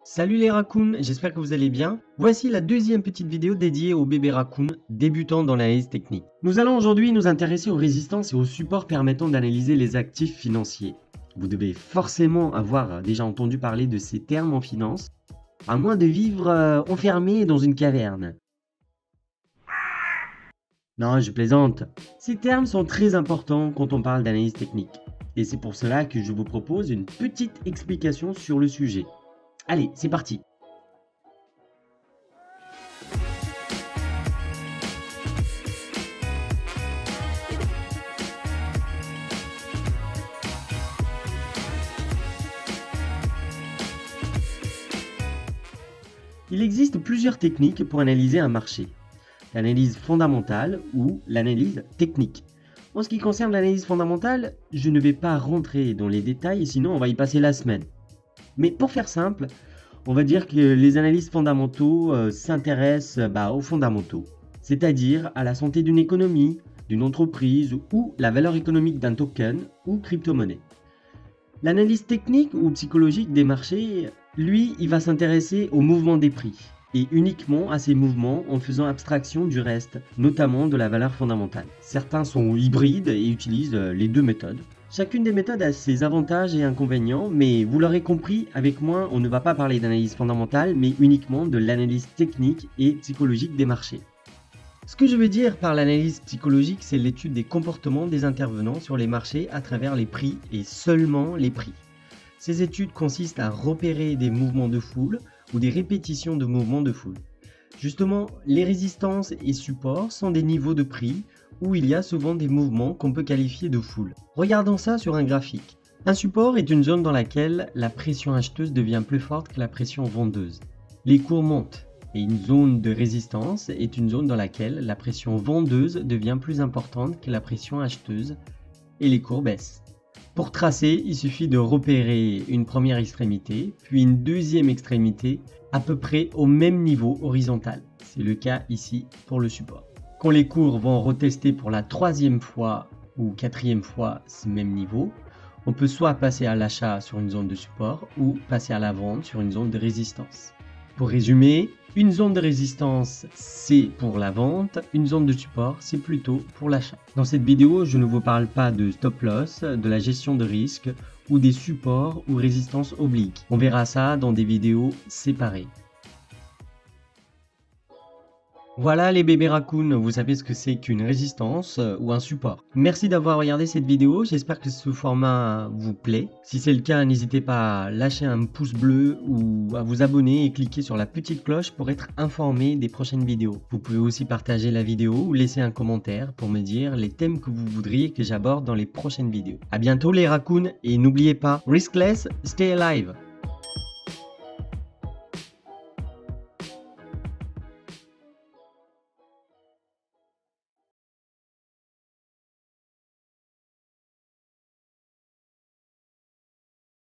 Salut les raccoons, j'espère que vous allez bien. Voici la deuxième petite vidéo dédiée aux bébés raccoons débutants dans l'analyse technique. Nous allons aujourd'hui nous intéresser aux résistances et aux supports permettant d'analyser les actifs financiers. Vous devez forcément avoir déjà entendu parler de ces termes en finance, à moins de vivre enfermé dans une caverne. Non, je plaisante. Ces termes sont très importants quand on parle d'analyse technique. Et c'est pour cela que je vous propose une petite explication sur le sujet. Allez, c'est parti. Il existe plusieurs techniques pour analyser un marché. L'analyse fondamentale ou l'analyse technique. En ce qui concerne l'analyse fondamentale, je ne vais pas rentrer dans les détails, sinon on va y passer la semaine. Mais pour faire simple, on va dire que les analystes fondamentaux s'intéressent aux fondamentaux, c'est-à-dire à la santé d'une économie, d'une entreprise ou la valeur économique d'un token ou crypto-monnaie. L'analyse technique ou psychologique des marchés, lui, il va s'intéresser au mouvement des prix et uniquement à ces mouvements en faisant abstraction du reste, notamment de la valeur fondamentale. Certains sont hybrides et utilisent les deux méthodes. Chacune des méthodes a ses avantages et inconvénients, mais vous l'aurez compris, avec moi, on ne va pas parler d'analyse fondamentale, mais uniquement de l'analyse technique et psychologique des marchés. Ce que je veux dire par l'analyse psychologique, c'est l'étude des comportements des intervenants sur les marchés à travers les prix et seulement les prix. Ces études consistent à repérer des mouvements de foule ou des répétitions de mouvements de foule. Justement, les résistances et supports sont des niveaux de prix où il y a souvent des mouvements qu'on peut qualifier de foule. Regardons ça sur un graphique. Un support est une zone dans laquelle la pression acheteuse devient plus forte que la pression vendeuse. Les cours montent. Et une zone de résistance est une zone dans laquelle la pression vendeuse devient plus importante que la pression acheteuse et les cours baissent. Pour tracer, il suffit de repérer une première extrémité, puis une deuxième extrémité à peu près au même niveau horizontal. C'est le cas ici pour le support. Quand les cours vont retester pour la troisième fois ou quatrième fois ce même niveau, on peut soit passer à l'achat sur une zone de support ou passer à la vente sur une zone de résistance. Pour résumer, une zone de résistance, c'est pour la vente, une zone de support, c'est plutôt pour l'achat. Dans cette vidéo, je ne vous parle pas de stop loss, de la gestion de risque ou des supports ou résistances obliques. On verra ça dans des vidéos séparées. Voilà les bébés raccoons, vous savez ce que c'est qu'une résistance ou un support. Merci d'avoir regardé cette vidéo, j'espère que ce format vous plaît. Si c'est le cas, n'hésitez pas à lâcher un pouce bleu ou à vous abonner et cliquer sur la petite cloche pour être informé des prochaines vidéos. Vous pouvez aussi partager la vidéo ou laisser un commentaire pour me dire les thèmes que vous voudriez que j'aborde dans les prochaines vidéos. A bientôt les raccoons et n'oubliez pas, riskless, stay alive.